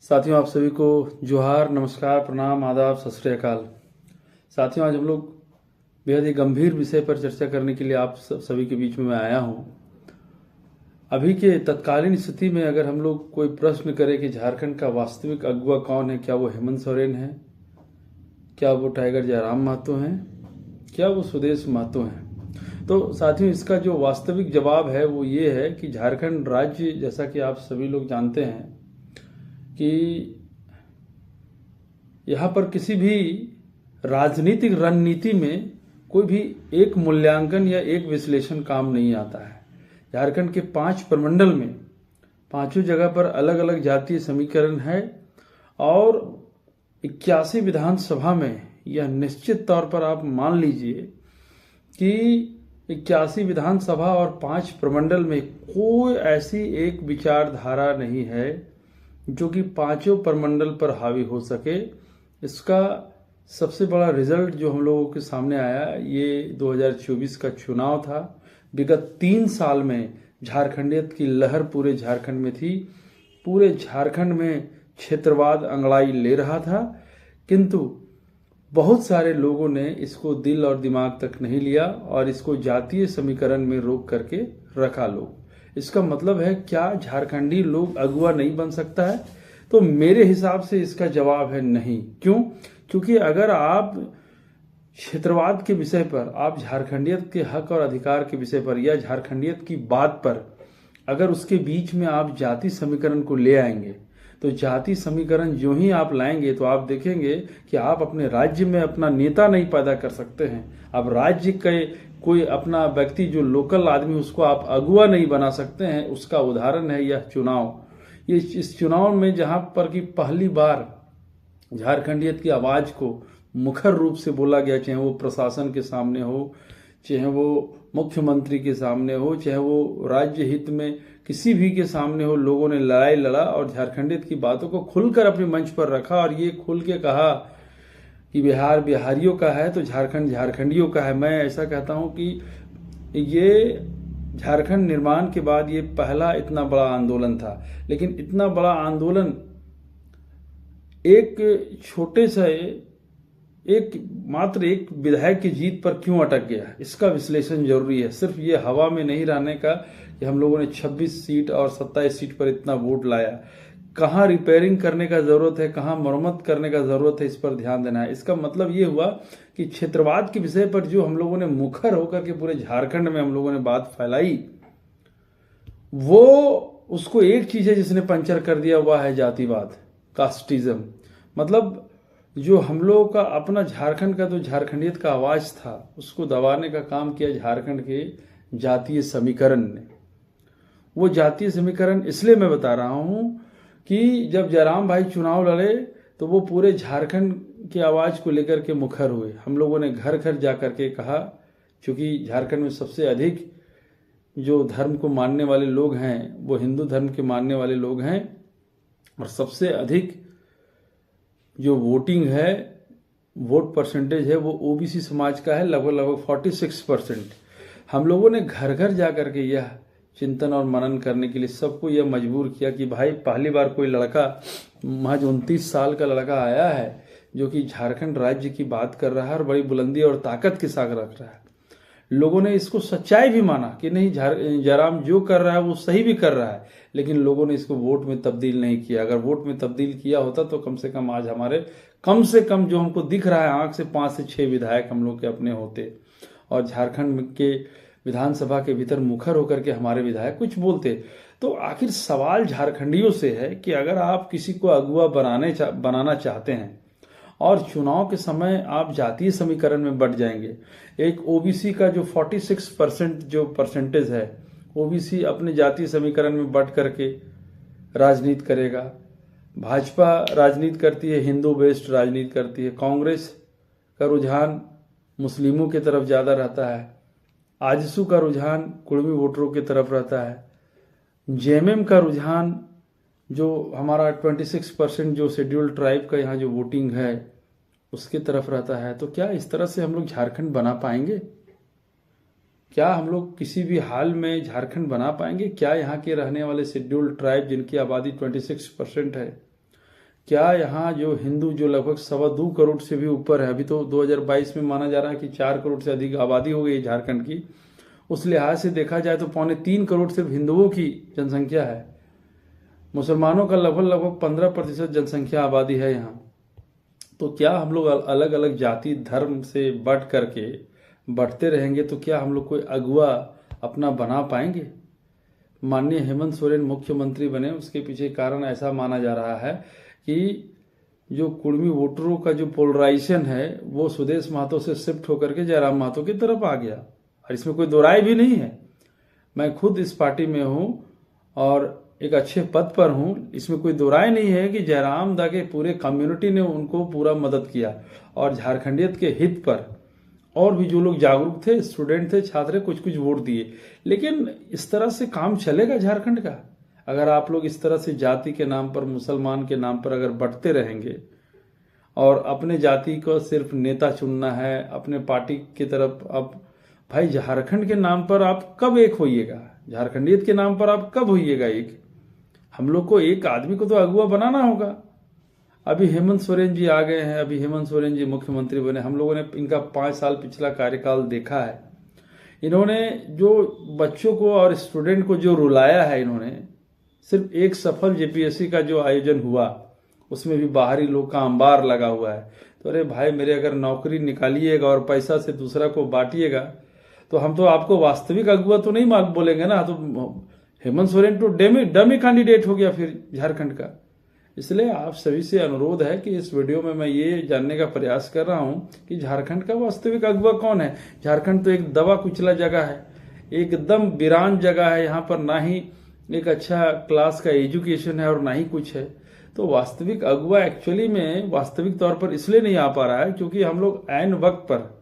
साथियों, आप सभी को जोहार, नमस्कार, प्रणाम, आदाब, सत श्री अकाल। साथियों, आज हम लोग बेहद ही गंभीर विषय पर चर्चा करने के लिए आप सभी के बीच में मैं आया हूं। अभी के तत्कालीन स्थिति में अगर हम लोग कोई प्रश्न करें कि झारखंड का वास्तविक अगुवा कौन है, क्या वो हेमंत सोरेन है, क्या वो टाइगर जयराम महतो हैं, क्या वो सुदेश महतो हैं, तो साथियों इसका जो वास्तविक जवाब है वो ये है कि झारखंड राज्य, जैसा कि आप सभी लोग जानते हैं कि यहाँ पर किसी भी राजनीतिक रणनीति में कोई भी एक मूल्यांकन या एक विश्लेषण काम नहीं आता है। झारखंड के 5 प्रमंडल में 5 जगह पर अलग अलग जातीय समीकरण है और 81 विधानसभा में यह निश्चित तौर पर आप मान लीजिए कि 81 विधानसभा और 5 प्रमंडल में कोई ऐसी एक विचारधारा नहीं है जो कि 5 प्रमंडल पर हावी हो सके। इसका सबसे बड़ा रिजल्ट जो हम लोगों के सामने आया ये 2024 का चुनाव था। विगत 3 साल में झारखंडियत की लहर पूरे झारखंड में थी। पूरे झारखंड में क्षेत्रवाद अंगड़ाई ले रहा था, किंतु बहुत सारे लोगों ने इसको दिल और दिमाग तक नहीं लिया और इसको जातीय समीकरण में रोक करके रखा। लोग इसका मतलब है क्या झारखंडी लोग अगुवा नहीं बन सकता है? तो मेरे हिसाब से इसका जवाब है नहीं। क्यों? क्योंकि अगर आप क्षेत्रवाद के विषय पर, आप झारखंडियत के हक और अधिकार के विषय पर या झारखंडियत की बात पर अगर उसके बीच में आप जाति समीकरण को ले आएंगे तो जाति समीकरण जो ही आप लाएंगे तो आप देखेंगे कि आप अपने राज्य में अपना नेता नहीं पैदा कर सकते हैं। आप राज्य के कोई अपना व्यक्ति जो लोकल आदमी उसको आप अगुवा नहीं बना सकते हैं। उसका उदाहरण है यह चुनाव। ये इस चुनाव में जहां पर कि पहली बार झारखंडियत की आवाज को मुखर रूप से बोला गया, चाहे वो प्रशासन के सामने हो, चाहे वो मुख्यमंत्री के सामने हो, चाहे वो राज्य हित में किसी भी के सामने हो, लोगों ने लड़ाई लड़ा और झारखंडियत की बातों को खुलकर अपने मंच पर रखा और ये खुल के कहा कि बिहार बिहारियों का है तो झारखंड झारखंडियों का है। मैं ऐसा कहता हूं कि ये झारखंड निर्माण के बाद ये पहला इतना बड़ा आंदोलन था, लेकिन इतना बड़ा आंदोलन एक छोटे से मात्र एक विधायक की जीत पर क्यों अटक गया, इसका विश्लेषण जरूरी है। सिर्फ ये हवा में नहीं रहने का कि हम लोगों ने 26 सीट और 27 सीट पर इतना वोट लाया। कहाँ रिपेयरिंग करने का जरूरत है, कहाँ मरम्मत करने का जरूरत है, इस पर ध्यान देना है। इसका मतलब ये हुआ कि क्षेत्रवाद के विषय पर जो हम लोगों ने मुखर होकर के पूरे झारखंड में हम लोगों ने बात फैलाई, वो उसको एक चीज है जिसने पंचर कर दिया, वह है जातिवाद, कास्टिज्म। मतलब जो हम लोगों का अपना झारखंड का जो झारखंडियत का आवाज था उसको दबाने का काम किया झारखंड के जातीय समीकरण ने। वो जातीय समीकरण इसलिए मैं बता रहा हूं कि जब जयराम भाई चुनाव लड़े तो वो पूरे झारखंड की आवाज को लेकर के मुखर हुए। हम लोगों ने घर घर जाकर के कहा, क्योंकि झारखंड में सबसे अधिक जो धर्म को मानने वाले लोग हैं वो हिंदू धर्म के मानने वाले लोग हैं और सबसे अधिक जो वोटिंग है, वोट परसेंटेज है, वो ओबीसी समाज का है, लगभग 46%। हम लोगों ने घर घर जाकर के यह चिंतन और मनन करने के लिए सबको यह मजबूर किया कि भाई पहली बार कोई लड़का, महज 29 साल का लड़का आया है जो कि झारखंड राज्य की बात कर रहा है और बड़ी बुलंदी और ताकत के साथ रख रहा है। लोगों ने इसको सच्चाई भी माना कि नहीं, जयराम जो कर रहा है वो सही भी कर रहा है, लेकिन लोगों ने इसको वोट में तब्दील नहीं किया। अगर वोट में तब्दील किया होता तो कम से कम आज हमारे कम से कम जो हमको दिख रहा है आंख से 5 से 6 विधायक हम लोग के अपने होते और झारखंड के विधानसभा के भीतर मुखर होकर के हमारे विधायक कुछ बोलते। तो आखिर सवाल झारखंडियों से है कि अगर आप किसी को अगुवा बनाना चाहते हैं और चुनाव के समय आप जातीय समीकरण में बढ़ जाएंगे, एक ओबीसी का जो 46% जो परसेंटेज है, ओबीसी अपने जातीय समीकरण में बढ़ करके राजनीति करेगा। भाजपा राजनीति करती है, हिंदू बेस्ड राजनीति करती है। कांग्रेस का रुझान मुस्लिमों की तरफ ज्यादा रहता है। आजसू का रुझान कुड़मी वोटरों की तरफ रहता है। जेएमएम का रुझान जो हमारा 26% जो शेड्यूल्ड ट्राइब का यहाँ जो वोटिंग है उसकी तरफ रहता है। तो क्या इस तरह से हम लोग झारखंड बना पाएंगे? क्या हम लोग किसी भी हाल में झारखंड बना पाएंगे? क्या यहाँ के रहने वाले शेड्यूल्ड ट्राइब जिनकी आबादी 26% है, क्या यहाँ जो हिंदू जो लगभग 2.25 करोड़ से भी ऊपर है, अभी तो 2022 में माना जा रहा है कि 4 करोड़ से अधिक आबादी हो गई है झारखंड की, उस लिहाज से देखा जाए तो 2.25 करोड़ सिर्फ हिंदुओं की जनसंख्या है। मुसलमानों का लगभग 15% जनसंख्या आबादी है यहाँ। तो क्या हम लोग अलग अलग जाति धर्म से बढ़ते रहेंगे तो क्या हम लोग कोई अगुवा अपना बना पाएंगे? माननीय हेमंत सोरेन मुख्यमंत्री बने, उसके पीछे कारण ऐसा माना जा रहा है कि जो कुर्मी वोटरों का जो पोलराइजेशन है वो सुदेश महतो से शिफ्ट होकर के जयराम महतो की तरफ आ गया, और इसमें कोई दो राय भी नहीं है। मैं खुद इस पार्टी में हूं और एक अच्छे पद पर हूं, इसमें कोई दो राय नहीं है कि जयराम दा के पूरे कम्युनिटी ने उनको पूरा मदद किया, और झारखंडियत के हित पर और भी जो लोग जागरूक थे, स्टूडेंट थे, छात्र, कुछ वोट दिए। लेकिन इस तरह से काम चलेगा झारखंड का? अगर आप लोग इस तरह से जाति के नाम पर, मुसलमान के नाम पर अगर बढ़ते रहेंगे और अपने जाति को सिर्फ नेता चुनना है अपने पार्टी की तरफ, अब भाई झारखंड के नाम पर आप कब एक होइएगा? झारखंडियत के नाम पर आप कब होइएगा एक? हम लोग को एक आदमी को तो अगुवा बनाना होगा। अभी हेमंत सोरेन जी आ गए हैं, अभी हेमंत सोरेन जी मुख्यमंत्री बने, हम लोगों ने इनका 5 साल पिछला कार्यकाल देखा है। इन्होंने जो बच्चों को और स्टूडेंट को जो रुलाया है, इन्होंने सिर्फ एक सफल जेपीएससी का जो आयोजन हुआ उसमें भी बाहरी लोग का अंबार लगा हुआ है। तो अरे भाई मेरे, अगर नौकरी निकालिएगा और पैसा से दूसरा को बांटिएगा तो हम तो आपको वास्तविक अगुवा तो नहीं बोलेंगे ना। तो हेमंत सोरेन तो डमी कैंडिडेट हो गया फिर झारखंड का। इसलिए आप सभी से अनुरोध है कि इस वीडियो में मैं ये जानने का प्रयास कर रहा हूं कि झारखंड का वास्तविक अगुवा कौन है। झारखंड तो एक दबा कुचला जगह है, एकदम वीरान जगह है। यहाँ पर ना ही एक अच्छा क्लास का एजुकेशन है और ना ही कुछ है। तो वास्तविक अगुवा एक्चुअली में वास्तविक तौर पर इसलिए नहीं आ पा रहा है क्योंकि हम लोग ऐन वक्त पर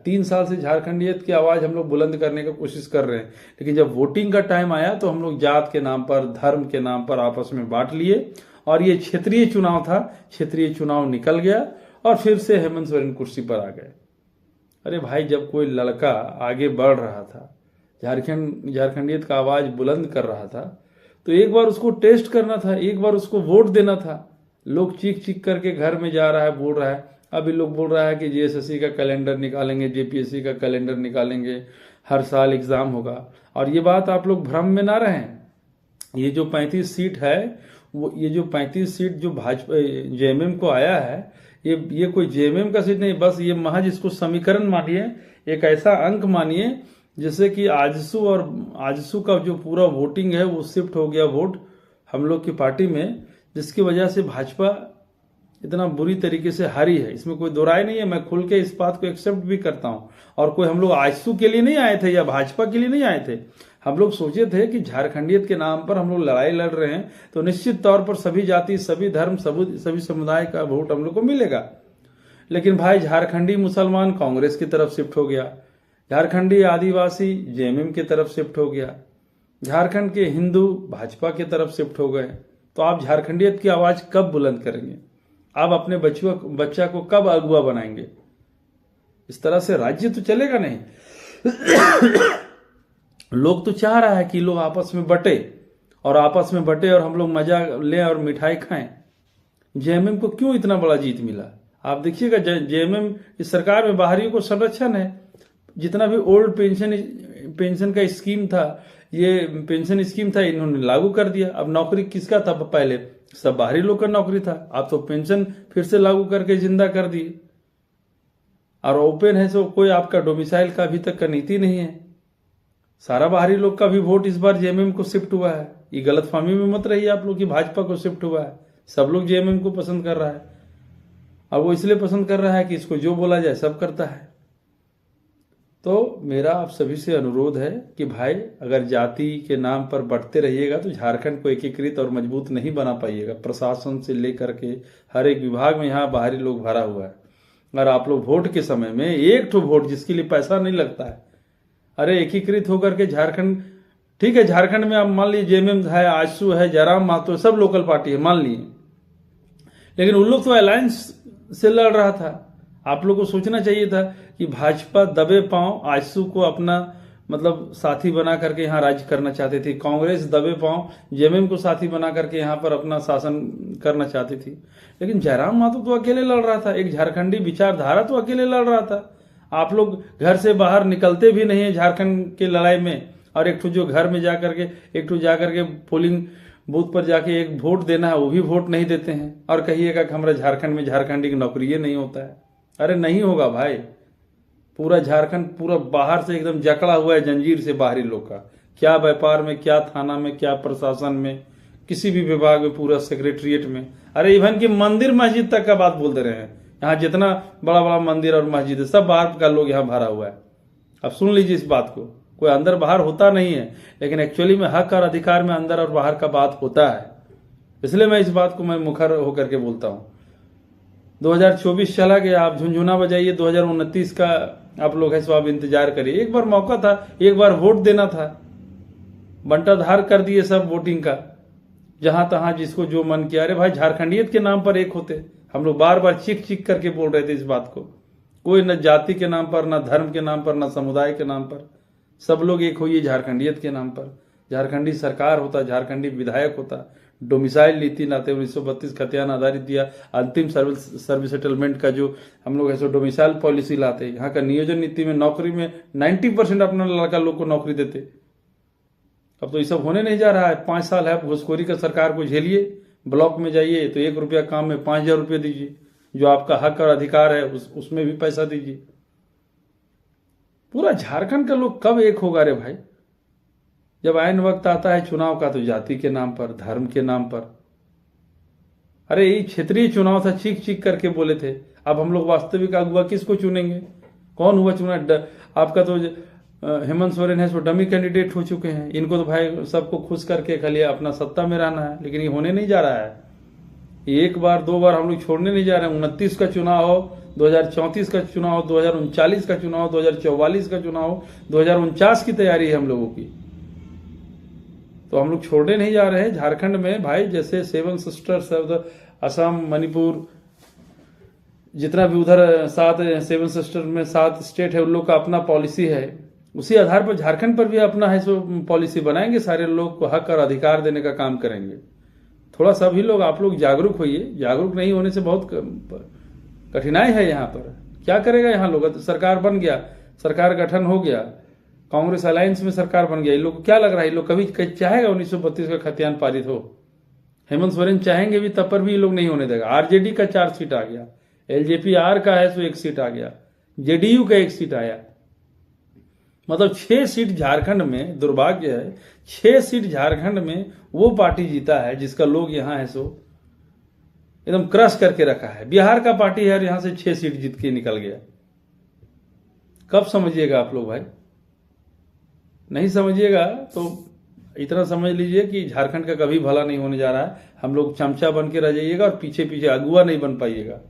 3 साल से झारखंडियत की आवाज हम लोग बुलंद करने की कोशिश कर रहे हैं, लेकिन जब वोटिंग का टाइम आया तो हम लोग जात के नाम पर, धर्म के नाम पर आपस में बांट लिए, और ये क्षेत्रीय चुनाव था, क्षेत्रीय चुनाव निकल गया और फिर से हेमंत सोरेन कुर्सी पर आ गए। अरे भाई, जब कोई लड़का आगे बढ़ रहा था, झारखंडियत का आवाज बुलंद कर रहा था, तो एक बार उसको टेस्ट करना था, एक बार उसको वोट देना था। लोग चीख चीख करके घर में जा रहा है, बोल रहा है। अभी लोग बोल रहा है कि जीएसएससी का कैलेंडर निकालेंगे, जेपीएससी का कैलेंडर निकालेंगे, हर साल एग्जाम होगा। और ये बात आप लोग भ्रम में ना रहें। ये जो 35 सीट है, वो ये जो 35 सीट जो भाजपा जेएमएम को आया है, ये कोई जेएमएम का सीट नहीं, बस ये महज इसको समीकरण मानिए, एक ऐसा अंक मानिए जिससे कि आजसू का जो पूरा वोटिंग है वो शिफ्ट हो गया वोट हम लोग की पार्टी में, जिसकी वजह से भाजपा इतना बुरी तरीके से हारी है। इसमें कोई दो राय नहीं है, मैं खुल के इस बात को एक्सेप्ट भी करता हूं। और कोई हम लोग आजसू के लिए नहीं आए थे या भाजपा के लिए नहीं आए थे। हम लोग सोचे थे कि झारखंडियत के नाम पर हम लोग लड़ाई लड़ रहे हैं तो निश्चित तौर पर सभी जाति, सभी धर्म, सभी समुदाय का वोट हम लोग को मिलेगा। लेकिन भाई झारखंडी मुसलमान कांग्रेस की तरफ शिफ्ट हो गया, झारखंडी आदिवासी जेएमएम की तरफ शिफ्ट हो गया, झारखंड के हिंदू भाजपा की तरफ शिफ्ट हो गए। तो आप झारखंडियत की आवाज कब बुलंद करेंगे? आप अपने बच्चा को कब अगुवा बनाएंगे? इस तरह से राज्य तो चलेगा नहीं। लोग तो चाह रहा है कि लोग आपस में बटे और हम लोग मजा लें और मिठाई खाएं। जेएमएम को क्यों इतना बड़ा जीत मिला? आप देखिएगा, जेएमएम की सरकार में बाहरियों को संरक्षण है। जितना भी ओल्ड पेंशन का स्कीम था, ये पेंशन स्कीम था, इन्होंने लागू कर दिया। अब नौकरी किसका था? पहले सब बाहरी लोग का नौकरी था, आप तो पेंशन फिर से लागू करके जिंदा कर दिए। और ओपन है तो कोई आपका डोमिसाइल का अभी तक का नीति नहीं है। सारा बाहरी लोग का भी वोट इस बार जेएमएम को शिफ्ट हुआ है। ये गलतफहमी में मत रहिए आप लोग कि भाजपा को शिफ्ट हुआ है। सब लोग जेएमएम को पसंद कर रहा है, और वो इसलिए पसंद कर रहा है कि इसको जो बोला जाए सब करता है। तो मेरा आप सभी से अनुरोध है कि भाई, अगर जाति के नाम पर बढ़ते रहिएगा तो झारखंड को एकीकृत और मजबूत नहीं बना पाइएगा। प्रशासन से लेकर के हर एक विभाग में यहाँ बाहरी लोग भरा हुआ है। अगर आप लोग वोट के समय में एक ठो वोट जिसके लिए पैसा नहीं लगता है, अरे एकीकृत होकर के झारखंड, ठीक है, झारखंड में आप मान लीजिए जेएमएम है, आजसू है, जयराम महतो, सब लोकल पार्टी है मान लिए, लेकिन उन लोग तो अलायंस से लड़ रहा था। आप लोग को सोचना चाहिए था कि भाजपा दबे पांव आजसू को अपना मतलब साथी बना करके यहाँ राज्य करना चाहती थी। कांग्रेस दबे पांव जेएमएम को साथी बना करके यहाँ पर अपना शासन करना चाहती थी। लेकिन जयराम महतो तो अकेले लड़ रहा था, एक झारखंडी विचारधारा तो अकेले लड़ रहा था। आप लोग घर से बाहर निकलते भी नहीं है झारखंड के लड़ाई में, और एक जो घर में जाकर के पोलिंग बूथ पर जाके एक वोट देना है वो भी वोट नहीं देते हैं, और कहिएगा कि हमारा झारखंड में झारखंडी की नौकरी ये नहीं होता है। अरे नहीं होगा भाई, पूरा झारखंड पूरा बाहर से एकदम जकड़ा हुआ है जंजीर से बाहरी लोग का, क्या व्यापार में, क्या थाना में, क्या प्रशासन में, किसी भी विभाग में, पूरा सेक्रेटरिएट में। अरे इवन की मंदिर मस्जिद तक का बात बोल दे रहे हैं। यहाँ जितना बड़ा बड़ा मंदिर और मस्जिद है सब बाहर का लोग यहाँ भरा हुआ है। अब सुन लीजिए इस बात को, कोई अंदर बाहर होता नहीं है, लेकिन एक्चुअली में हक और अधिकार में अंदर और बाहर का बात होता है। इसलिए मैं इस बात को मैं मुखर होकर के बोलता हूँ। 2024 चला गया, आप झुंझुना बजाइए 2029 का आप लोग है सो आप इंतजार करिए। एक बार मौका था, एक बार वोट देना था, बंटाधार कर दिए सब वोटिंग का, जहां तहां जिसको जो मन किया। अरे भाई झारखंडियत के नाम पर एक होते, हम लोग बार बार चीख चीख करके बोल रहे थे इस बात को। कोई न जाति के नाम पर, न धर्म के नाम पर, न समुदाय के नाम पर, सब लोग एक होइए झारखंडियत के नाम पर। झारखंडी सरकार होता, झारखंडी विधायक होता, डोमिसाइल नीति लाते, 1932 खतियान आधारित दिया, अंतिम सर्विस सेटलमेंट का जो हम लोग ऐसे डोमिसाइल पॉलिसी लाते, यहाँ का नियोजन नीति में नौकरी में 90% अपना लड़का लोग को नौकरी देते। अब तो ये सब होने नहीं जा रहा है। 5 साल है घुसखोरी का सरकार को झेलिए। ब्लॉक में जाइए तो 1 रुपया काम में 5,000 रुपये दीजिए, जो आपका हक और अधिकार है उसमें भी पैसा दीजिए। पूरा झारखंड का लोग कब एक होगा रे भाई? जब आयन वक्त आता है चुनाव का तो जाति के नाम पर, धर्म के नाम पर। अरे ये क्षेत्रीय चुनाव था, चीख चीख करके बोले थे। अब हम लोग वास्तविक अगुवा किसको चुनेंगे? कौन हुआ चुना? आपका तो हेमंत सोरेन है, सो डमी कैंडिडेट हो चुके हैं। इनको तो भाई सबको खुश करके खाली अपना सत्ता में रहना है, लेकिन ये होने नहीं जा रहा है। एक बार 2 बार हम लोग छोड़ने नहीं जा रहे हैं। 29 का चुनाव हो, 2034 का चुनाव हो, 2039 का चुनाव, 2044 का चुनाव, 2049 की तैयारी है हम लोगों की। तो हम लोग छोड़ने नहीं जा रहे हैं। झारखंड में भाई जैसे 7 सिस्टर्स है उधर, असम, मणिपुर, जितना भी उधर 7 सिस्टर में 7 स्टेट है, उन लोग का अपना पॉलिसी है। उसी आधार पर झारखंड पर भी अपना है सो पॉलिसी बनाएंगे, सारे लोग को हक और अधिकार देने का काम करेंगे। थोड़ा सा भी लोग आप लोग जागरूक होइए। जागरूक नहीं होने से बहुत कठिनाई है यहाँ पर। क्या करेगा यहाँ लोग? सरकार बन गया, सरकार गठन हो गया, कांग्रेस अलायंस में सरकार बन गया। इन लोग को क्या लग रहा है? इन लोग कभी चाहेगा 1932 का खतियान पारित हो? हेमंत सोरेन चाहेंगे भी तब पर भी ये लोग नहीं होने देगा। आरजेडी का 4 सीट आ गया, एलजेपी आर का है सो 1 सीट आ गया, जेडीयू का 1 सीट आया। मतलब 6 सीट झारखंड में, दुर्भाग्य है 6 सीट झारखंड में वो पार्टी जीता है जिसका लोग यहाँ है सो एकदम क्रश करके रखा है। बिहार का पार्टी है, यहां से 6 सीट जीत के निकल गया। कब समझिएगा आप लोग भाई? नहीं समझिएगा तो इतना समझ लीजिए कि झारखंड का कभी भला नहीं होने जा रहा है। हम लोग चमचा बन के रह जाइएगा और पीछे पीछे अगुआ नहीं बन पाइएगा।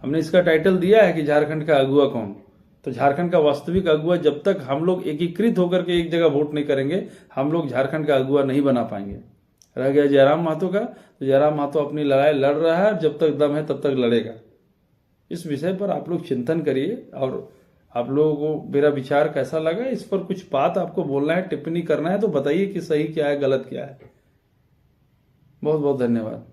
हमने इसका टाइटल दिया है कि झारखंड का अगुआ कौन। तो झारखंड का वास्तविक अगुआ, जब तक हम लोग एकीकृत होकर के एक जगह वोट नहीं करेंगे, हम लोग झारखंड का अगुआ नहीं बना पाएंगे। रह गया जयराम महतो का, तो जयराम महतो अपनी लड़ाई लड़ रहा है, जब तक दम है तब तक लड़ेगा। इस विषय पर आप लोग चिंतन करिए, और आप लोगों को मेरा विचार कैसा लगा, इस पर कुछ बात आपको बोलना है, टिप्पणी करना है तो बताइए कि सही क्या है, गलत क्या है। बहुत बहुत धन्यवाद।